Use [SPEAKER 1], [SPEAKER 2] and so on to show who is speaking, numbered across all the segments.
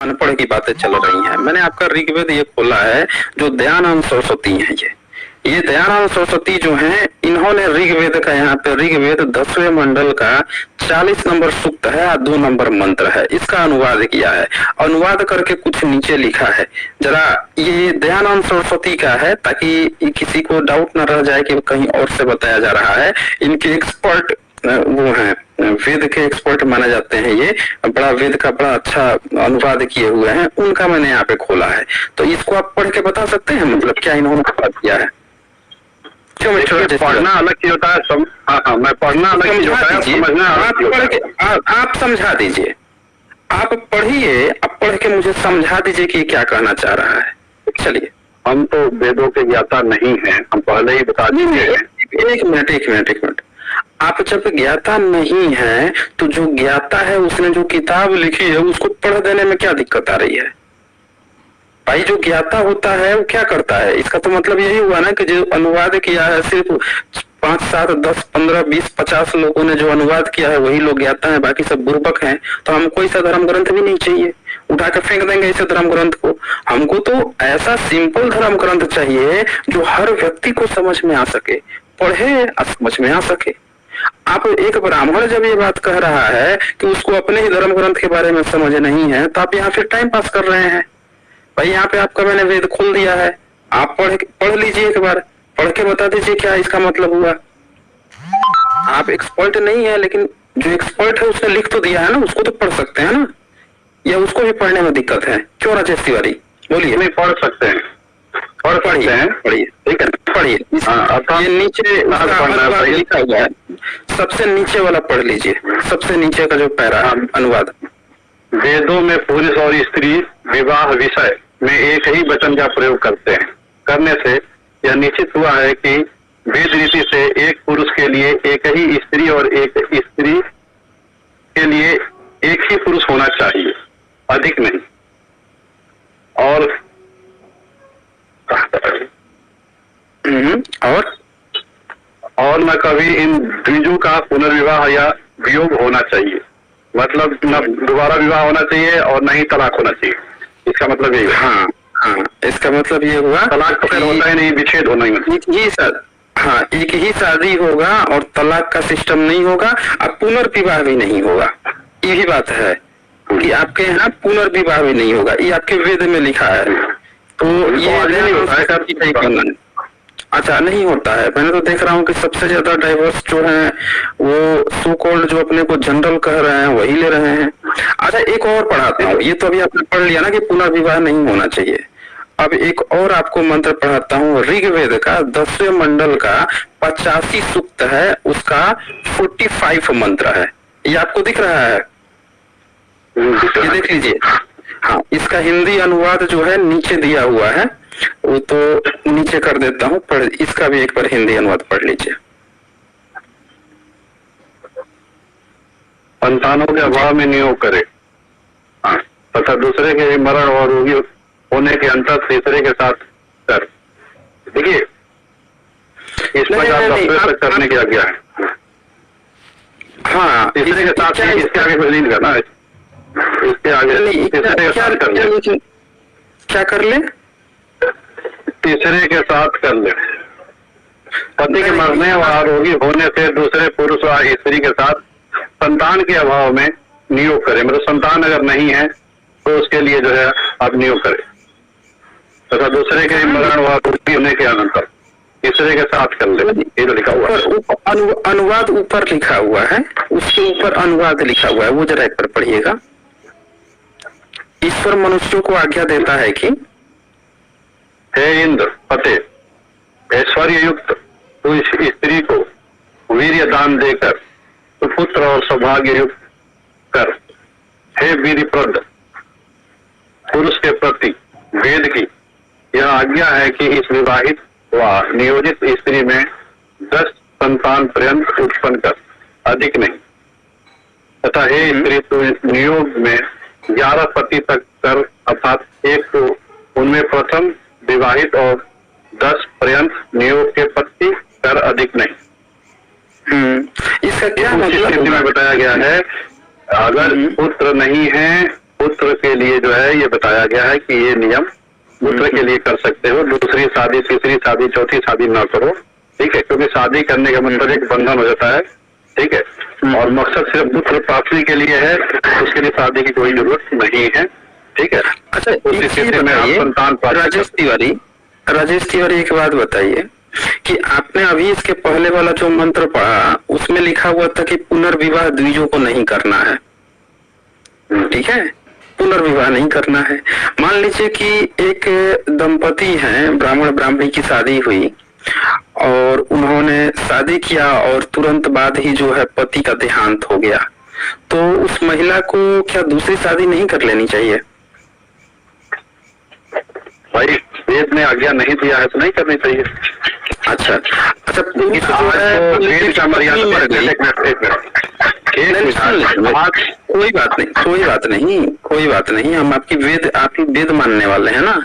[SPEAKER 1] अनपढ़ की बातें चल रही हैं। मैंने आपका ऋग्वेद ये खोला है, जो दयानंद सरस्वती हैं, ये दयानंद सरस्वती जो हैं, इन्होंने ऋग्वेद का, यहाँ पे ऋग्वेद 10वें मंडल का 40 नंबर सूक्त है और 2 नंबर मंत्र है, इसका अनुवाद किया है। अनुवाद करके कुछ नीचे लिखा है, जरा ये दयानंद सरस्वती का है, ताकि किसी को डाउट न रह जाए कि कहीं और से बताया जा रहा है। इनके एक्सपर्ट वो हैं, वेद के एक्सपर्ट माने जाते हैं, ये बड़ा वेद का बड़ा अच्छा अनुवाद किए हुए हैं, उनका मैंने यहाँ पे खोला है। तो इसको आप पढ़ के बता सकते हैं मतलब क्या इन्होंने किया है? क्यों
[SPEAKER 2] पढ़ना अलग चीज होता है, मैं पढ़ना अलग चीज होता है, समझना
[SPEAKER 1] आप समझा दीजिए, आप पढ़िए, आप पढ़ के मुझे समझा दीजिए कि क्या कहना चाह रहा है। चलिए,
[SPEAKER 2] हम तो वेदों के ज्ञाता नहीं हैं, हम पहले ही बता दीजिए।
[SPEAKER 1] एक मिनट, आप जब ज्ञाता नहीं है तो जो ज्ञाता है उसने जो किताब लिखी है उसको पढ़ देने में क्या दिक्कत आ रही है? भाई, जो ज्ञाता होता है वो क्या करता है? इसका तो मतलब यही हुआ ना कि जो अनुवाद किया है, सिर्फ 5, 7, 10, 15, 20, 50 लोगों ने जो अनुवाद किया है वही लोग ज्ञाता है, बाकी सब बुर्बक हैं। तो हमको ऐसा धर्म ग्रंथ भी नहीं चाहिए, उठा के फेंक देंगे ऐसे धर्म ग्रंथ को। हमको तो ऐसा सिंपल धर्म ग्रंथ चाहिए जो हर व्यक्ति को समझ में आ सके, पढ़े समझ में आ सके। आप एक ब्राह्मण जब ये बात कह रहा है कि उसको अपने ही धर्म ग्रंथ के बारे में समझ नहीं है, तो आप यहाँ फिर टाइम पास कर रहे हैं। भाई, यहाँ पे आपका मैंने वेद खोल दिया है, आप पढ़ लीजिए, एक बार पढ़ के बता दीजिए क्या इसका मतलब हुआ। आप एक्सपर्ट नहीं है, लेकिन जो एक्सपर्ट है उसने लिख तो दिया है ना, उसको तो पढ़ सकते हैं ना, या उसको भी पढ़ने में दिक्कत है? क्यों राजेश तिवारी, बोलिए।
[SPEAKER 2] नहीं, पढ़ सकते हैं,
[SPEAKER 1] पढ़िए, ठीक है, पढ़िए। ये नीचे लिखा हुआ है, सबसे नीचे वाला पढ़ लीजिए, सबसे नीचे का जो पैरा अनुवाद।
[SPEAKER 2] वेदों में पुरुष और स्त्री विवाह विषय में एक ही वचन का प्रयोग करने से यह निश्चित हुआ है कि वेद रीति से एक पुरुष के लिए एक ही स्त्री और एक स्त्री के लिए एक ही पुरुष होना चाहिए, अधिक नहीं। और न कभी इन द्विजों का पुनर्विवाह या वियोग होना चाहिए, मतलब न दोबारा विवाह होना चाहिए और न ही तलाक होना चाहिए। इसका मतलब यही है।
[SPEAKER 1] हाँ, इसका मतलब ये हुआ,
[SPEAKER 2] तलाक तो खैर होता ही नहीं, विच्छेद होना ही
[SPEAKER 1] एक ही शादी होगा और तलाक का सिस्टम नहीं होगा, अब पुनर्विवाह भी नहीं होगा। यही बात है कि आपके यहाँ पुनर्विवाह भी नहीं होगा, ये आपके वेद में लिखा है। तो ये नहीं होता है, अच्छा नहीं होता है। मैंने तो देख रहा हूँ कि सबसे ज्यादा डाइवर्स जो है वो सो कॉल्ड जो अपने को जनरल कह रहे हैं वही ले रहे हैं। अच्छा, एक और पढ़ाता हूँ, ये तो अभी आपने पढ़ लिया ना कि पुनर्विवाह नहीं होना चाहिए। अब एक और आपको मंत्र पढ़ाता हूँ, ऋग्वेद का 10वें मंडल का 85 सूक्त है, उसका 45 मंत्र है। ये आपको दिख रहा है? ये देख लीजिए। हाँ, इसका हिंदी अनुवाद जो है नीचे दिया हुआ है, वो तो नीचे कर देता हूँ, पर इसका भी एक बार हिंदी अनुवाद पढ़ लीजिए।
[SPEAKER 2] संतानों के अभाव में नियोग करे तथा दूसरे के मरण और रोगी होने के अंतर तीसरे के साथ कर। देखिए, इस प्रकार करने की आज्ञा है।
[SPEAKER 1] हाँ,
[SPEAKER 2] तीसरे के साथ इसके आगे कुछ नहीं करना है, इसके आगे
[SPEAKER 1] क्या कर ले?
[SPEAKER 2] तीसरे के साथ कर ले। पति के मरने व आरोगी होने से दूसरे पुरुष व स्त्री के साथ संतान के अभाव में नियोग करे, मतलब संतान अगर नहीं है तो उसके लिए जो है आप नियोग करें तथा दूसरे के मरण व आरोगी होने के अनंतर तीसरे के साथ कर ले। ये तो लिखा हुआ है,
[SPEAKER 1] अनुवाद ऊपर लिखा हुआ है, उसके ऊपर अनुवाद लिखा हुआ है, वो जरा एक बार पढ़िएगा। ईश्वर मनुष्यों को आज्ञा देता है कि
[SPEAKER 2] हे इंद्र पते, ऐश्वर्य युक्त तू इस स्त्री को वीर्य दान देकर सुपुत्र और सौभाग्य युक्त कर। हे वीरप्रद पुरुष के प्रति वेद की यह आज्ञा है कि इस विवाहित व नियोजित स्त्री में 10 संतान पर्यंत उत्पन्न कर, अधिक नहीं। तथा हे स्त्री तू नियोग में 11 पति तक कर, अर्थात एक तो उनमें प्रथम विवाहित और 10 पर्यंत नियोग के पति कर, अधिक नहीं।
[SPEAKER 1] इसका क्या मतलब
[SPEAKER 2] में बताया गया है, अगर पुत्र नहीं है पुत्र के लिए जो है ये बताया गया है कि ये नियम पुत्र के लिए कर सकते हो, दूसरी शादी, तीसरी शादी, चौथी शादी ना करो, ठीक है, क्योंकि शादी करने का मतलब एक बंधन हो जाता है, ठीक है, और मकसद सिर्फ पुत्र प्राप्ति के लिए है, उसके लिए शादी की कोई जरूरत नहीं है, ठीक है।
[SPEAKER 1] अच्छा,
[SPEAKER 2] उस स्थिति में आप संतान
[SPEAKER 1] राजेश तिवारी एक बात बताइए कि आपने अभी इसके पहले वाला जो मंत्र पढ़ा उसमें लिखा हुआ था कि पुनर्विवाह द्विजों को नहीं करना है, ठीक है, पुनर्विवाह नहीं करना है। मान लीजिए कि एक दंपति हैं, ब्राह्मण ब्राह्मणी की शादी हुई और उन्होंने शादी किया और तुरंत बाद ही जो है पति का देहांत हो गया, तो उस महिला को क्या दूसरी शादी नहीं कर लेनी चाहिए?
[SPEAKER 2] भाई वेद ने आज्ञा नहीं दिया है तो नहीं करनी चाहिए।
[SPEAKER 1] अच्छा,
[SPEAKER 2] वेद का मर्यादा
[SPEAKER 1] कोई बात नहीं, हम आपकी वेद मानने वाले हैं ना।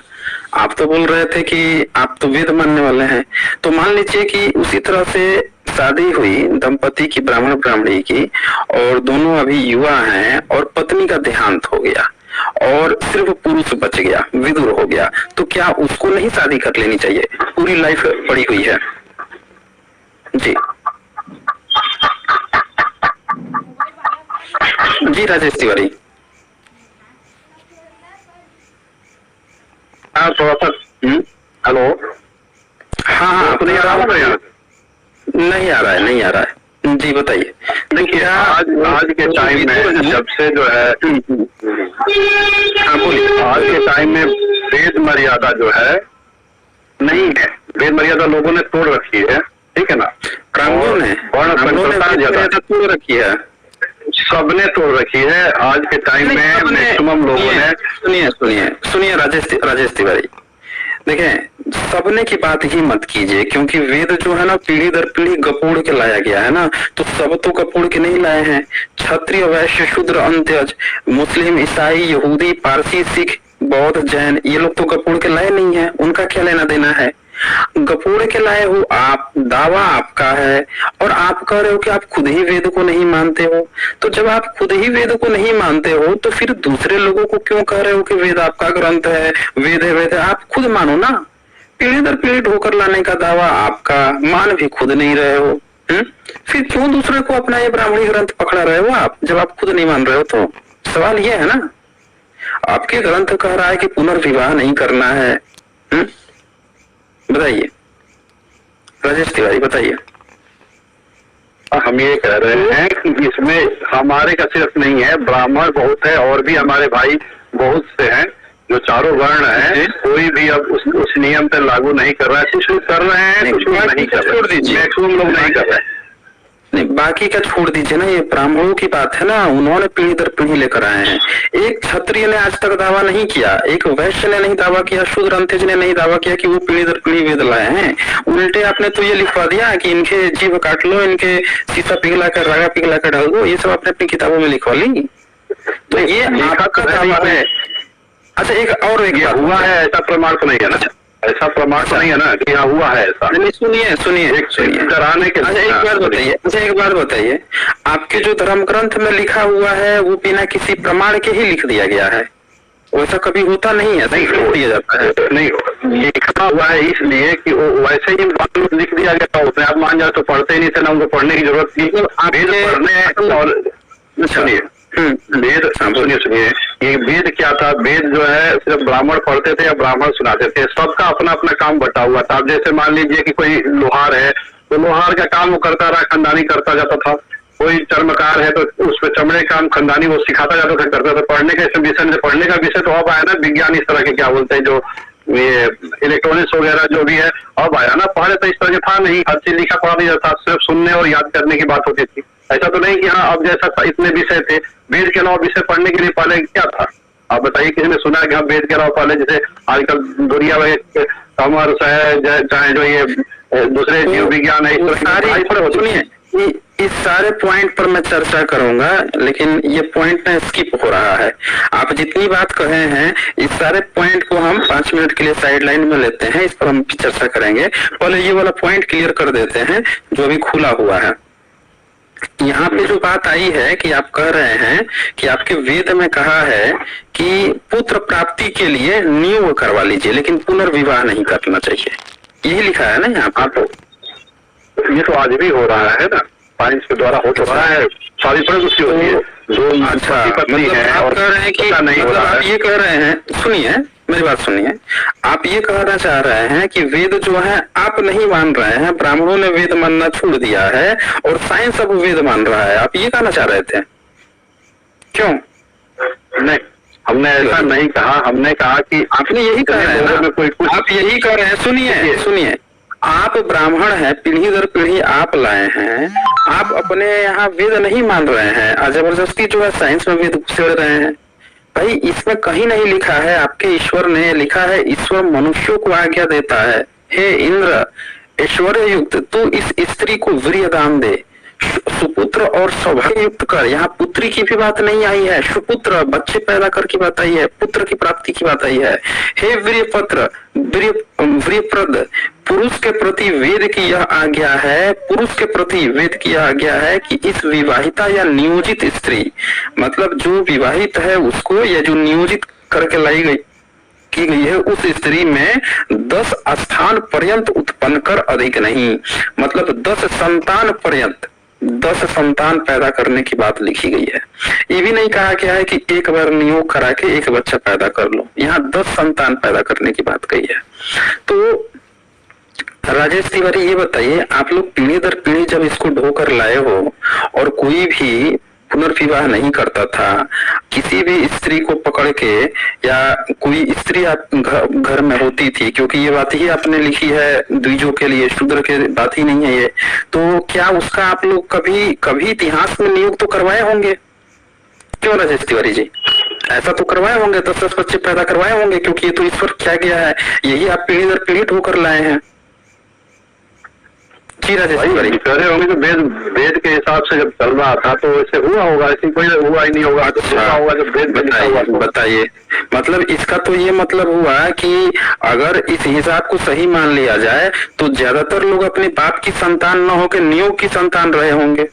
[SPEAKER 1] आप तो बोल रहे थे कि आप तो वेद मानने वाले हैं, तो मान लीजिए कि उसी तरह से शादी हुई दंपति की, ब्राह्मण ब्राह्मणी की, और दोनों अभी युवा हैं और पत्नी का देहांत हो गया और सिर्फ पुरुष बच गया, विदुर हो गया, तो क्या उसको नहीं शादी कर लेनी चाहिए? पूरी लाइफ पड़ी हुई है जी। जी राजेश तिवारी।
[SPEAKER 2] हाँ थोड़ा सा हेलो।
[SPEAKER 1] हाँ,
[SPEAKER 2] तो नहीं आ रहा है?
[SPEAKER 1] नहीं आ रहा है जी, बताइए।
[SPEAKER 2] देखिए आज के टाइम में जब से जो है,
[SPEAKER 1] हाँ बोलिए,
[SPEAKER 2] आज के टाइम में वेद मर्यादा जो है नहीं है, वेद मर्यादा लोगों ने तोड़ रखी है, ठीक है ना।
[SPEAKER 1] ब्राह्मणों ने तोड़ रखी है,
[SPEAKER 2] सबने तोड़ रखी है। आज के टाइम में मैक्सिमम लोगों ने
[SPEAKER 1] सुनिए राजेश तिवारी, देखें, सबने की बात ही मत कीजिए, क्योंकि वेद जो है ना पीढ़ी दर पीढ़ी गपोड़ के लाया गया है ना, तो सब तो गपोड़ के नहीं लाए हैं। क्षत्रिय, वैश्य, शूद्र, अंत्यज, मुस्लिम, ईसाई, यहूदी, पारसी, सिख, बौद्ध, जैन, ये लोग तो गपोड़ के लाए नहीं है, उनका क्या लेना देना है? गपोड़ के लाए हो आप, दावा आपका है, और आप कह रहे हो कि आप खुद ही वेद को नहीं मानते हो। तो जब आप खुद ही वेद को नहीं मानते हो तो फिर दूसरे लोगों को क्यों कह रहे हो कि वेद आपका ग्रंथ है, वेद है? आप खुद मानो ना। पीढ़ी दर पीढ़ी ढोकर लाने का दावा आपका, मान भी खुद नहीं रहे हो, फिर क्यों दूसरे को अपना ये ब्राह्मणी ग्रंथ पकड़ा रहे हो आप, जब आप खुद नहीं मान रहे हो? तो सवाल ये है ना, आपके ग्रंथ कह रहा है कि पुनर्विवाह नहीं करना है। बताइए राजेश तिवारी, बताइए।
[SPEAKER 2] हम ये कह रहे हैं कि इसमें हमारे का सिर्फ नहीं है, ब्राह्मण बहुत है और भी हमारे भाई बहुत से हैं जो चारों वर्ण हैं, कोई भी अब उस नियम पे लागू नहीं कर रहा है। कुछ लोग कर रहे हैं, कुछ लोग नहीं कर रहे, मैक्सिमम लोग नहीं कर रहे हैं।
[SPEAKER 1] नहीं, बाकी का छोड़ दीजिए ना, ये ब्राह्मणों की बात है ना, उन्होंने पीढ़ी दर पीढ़ी लेकर आए हैं। एक क्षत्रिय ने आज तक दावा नहीं किया, एक वैश्य ने नहीं दावा किया, शूद्र अंत्यज ने नहीं दावा किया कि वो पीढ़ी दर पीढ़ी वेद लाए हैं। उल्टे आपने तो ये लिखवा दिया कि इनके जीभ काट लो, इनके शीशा पिघला कर, रागा पिघला कर डाल दो, ये सब आपने अपनी किताबों में लिखवा ली। तो ये आपका दावा है। अच्छा, एक बात
[SPEAKER 2] हुआ है ऐसा प्रमाण तो नहीं है ना, ऐसा प्रमाण तो नहीं है ना कि हाँ हुआ है ऐसा।
[SPEAKER 1] नहीं, सुनिए
[SPEAKER 2] कराने के।
[SPEAKER 1] अच्छा एक बात बताइए, आपके जो धर्म ग्रंथ में लिखा हुआ है वो बिना किसी प्रमाण के ही लिख दिया गया है, वैसा कभी होता नहीं है? नहीं लिख दिया जाता है,
[SPEAKER 2] नहीं लिखा हुआ है इसलिए कि वो वैसे ही लिख दिया गया, उसने आप मान जाए तो पढ़ते ही नहीं थे ना, उनको पढ़ने की जरूरत थी। पढ़ने और सुनिए वेद, सुनिए ये वेद क्या था, वेद जो है सिर्फ ब्राह्मण पढ़ते थे या ब्राह्मण सुनाते थे, सबका अपना अपना काम बटा हुआ था। अब जैसे मान लीजिए कि कोई लोहार है तो लोहार का काम वो करता रहा, खानदानी करता जाता था। कोई चर्मकार है तो उस पर चमड़े काम खानदानी वो सिखाता जाता था, करता था। पढ़ने का विषय, पढ़ने का विषय तो अब आया ना, विज्ञान इस तरह के क्या बोलते हैं, जो ये इलेक्ट्रॉनिक्स वगैरह जो भी है अब आया ना। पहले तो इस तरह के था नहीं, हर चीज लिखा पढ़ा नहीं जाता, सिर्फ सुनने और याद करने की बात होती थी। ऐसा तो नहीं कि हाँ अब जैसा इतने विषय थे, वेद के अलावा विषय पढ़ने के लिए पहले क्या था? आप बताइए, किसी ने सुना है कि हाँ वेद के अलावा पहले जैसे आजकल दुनिया में कॉमर्स है, चाहे जो ये दूसरे जीव विज्ञान है,
[SPEAKER 1] इस सारे पॉइंट पर मैं चर्चा करूंगा, लेकिन ये पॉइंट ना स्किप हो रहा है। आप जितनी बात कहे हैं इस सारे पॉइंट को हम 5 मिनट के लिए साइड लाइन में लेते हैं, इस पर हम चर्चा करेंगे। पहले ये वाला पॉइंट क्लियर कर देते हैं जो अभी खुला हुआ है। यहाँ पे जो बात आई है कि आप कह रहे हैं कि आपके वेद में कहा है कि पुत्र प्राप्ति के लिए नियोग करवा लीजिए, लेकिन पुनर्विवाह नहीं करना चाहिए, यही लिखा है ना यहाँ पे।
[SPEAKER 2] हाँ, तो ये तो आज भी हो रहा है ना, साइंस के द्वारा हो तो रहा है, शादी पर उसकी होती है, जो
[SPEAKER 1] अच्छा,
[SPEAKER 2] पत्नी
[SPEAKER 1] मतलब
[SPEAKER 2] है
[SPEAKER 1] आप
[SPEAKER 2] और
[SPEAKER 1] कह रहे हैं कि
[SPEAKER 2] नहीं हो
[SPEAKER 1] मतलब
[SPEAKER 2] रहा
[SPEAKER 1] आप
[SPEAKER 2] है।
[SPEAKER 1] ये कह रहे हैं, सुनिए मेरी बात सुनिए, आप ये कहना चाह रहे हैं कि वेद जो है आप नहीं मान रहे हैं, ब्राह्मणों ने वेद मानना छोड़ दिया है और साइंस अब वेद मान रहा है, आप ये कहना चाह रहे थे? क्यों?
[SPEAKER 2] नहीं, हमने ऐसा नहीं कहा, हमने कहा कि
[SPEAKER 1] आपने यही कह रहे हैं ना, आप यही कह रहे हैं, सुनिए सुनिए, आप ब्राह्मण हैं, पीढ़ी दर पीढ़ी आप लाए हैं, आप अपने यहाँ वेद नहीं मान रहे हैं और जबरदस्ती जो है साइंस में वेद उछेड़ रहे हैं। भाई इसमें कहीं नहीं लिखा है, आपके ईश्वर ने लिखा है, ईश्वर मनुष्यों को आज्ञा देता है, हे इंद्र ऐश्वर्य युक्त तू इस स्त्री को वीर्य दान दे, सुपुत्र और सौभाग्य युक्त कर। यहाँ पुत्री की भी बात नहीं आई है, सुपुत्र बच्चे पैदा कर की बात आई है, पुत्र की प्राप्ति की बात आई है। हे वीर्यपत्र वीर्यप्रद पुरुष के प्रति वेद की यह आज्ञा है, पुरुष के प्रति वेद की यह आज्ञा है कि इस विवाहिता या नियोजित स्त्री, मतलब जो विवाहित है उसको या जो नियोजित करके लाई गई की गई है, उस स्त्री में 10 स्थान पर्यंत उत्पन्न कर अधिक नहीं, मतलब 10 संतान पर्यंत 10 संतान पैदा करने की बात लिखी गई है। ये भी नहीं कहा गया है कि एक बार नियोग करा के एक बच्चा पैदा कर लो, यहाँ 10 संतान पैदा करने की बात कही है। तो राजेश तिवारी ये बताइए, आप लोग पीढ़ी दर पीढ़ी जब इसको ढोकर लाए हो और कोई भी पुनर्विवाह नहीं करता था, किसी भी स्त्री को पकड़ के या कोई स्त्री आप घर में होती थी, क्योंकि ये बात ही आपने लिखी है द्विजों के लिए, शूद्र के बात ही नहीं है ये, तो क्या उसका आप लोग कभी इतिहास में नियोग तो करवाए होंगे? क्यों राजेश तिवारी जी, ऐसा तो करवाए होंगे, 10-10 बच्चे पैदा करवाए होंगे, क्योंकि ये तो ईश्वर क्या गया है, यही आप पीढ़ी दर पीढ़ी ढोकर लाए हैं। जी राजेश तिवारी
[SPEAKER 2] कह रहे होंगे तो वेद के हिसाब से जब चल रहा था तो ऐसे हुआ होगा, ऐसे कोई हुआ ही नहीं होगा।
[SPEAKER 1] अच्छा,
[SPEAKER 2] होगा जब वेद
[SPEAKER 1] बताइए, मतलब इसका तो ये मतलब हुआ कि अगर इस हिसाब को सही मान लिया जाए तो ज्यादातर लोग अपने बाप की संतान न होकर नियोग की संतान रहे होंगे,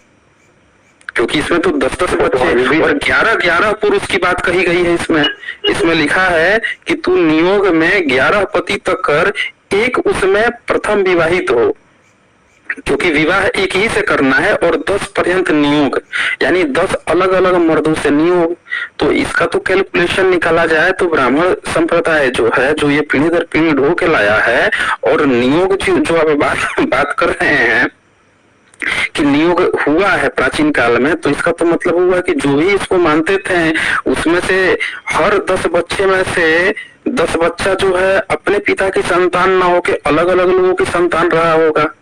[SPEAKER 1] क्योंकि इसमें तो 10-10 बच्चे और 11-11 पुरुष की बात कही गई है। इसमें लिखा है कि तू नियोग में 11 पति तक कर, एक उसमें प्रथम विवाहित हो, क्योंकि विवाह एक ही से करना है, और 10 पर्यंत नियोग, यानी 10 अलग अलग मर्दों से नियोग। तो इसका तो कैलकुलेशन निकाला जाए तो ब्राह्मण संप्रदाय जो है, जो ये पीढ़ी दर पीढ़ी ढो के लाया है, और नियोग जो आप बात कर रहे हैं कि नियोग हुआ है प्राचीन काल में, तो इसका तो मतलब हुआ कि जो भी इसको मानते थे उसमें से हर 10 बच्चे में से 10 बच्चा जो है अपने पिता की संतान ना होके अलग अलग लोगों की संतान रहा होगा।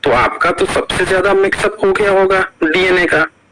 [SPEAKER 1] तो आपका तो सबसे ज्यादा मिक्सअप हो गया होगा डीएनए का।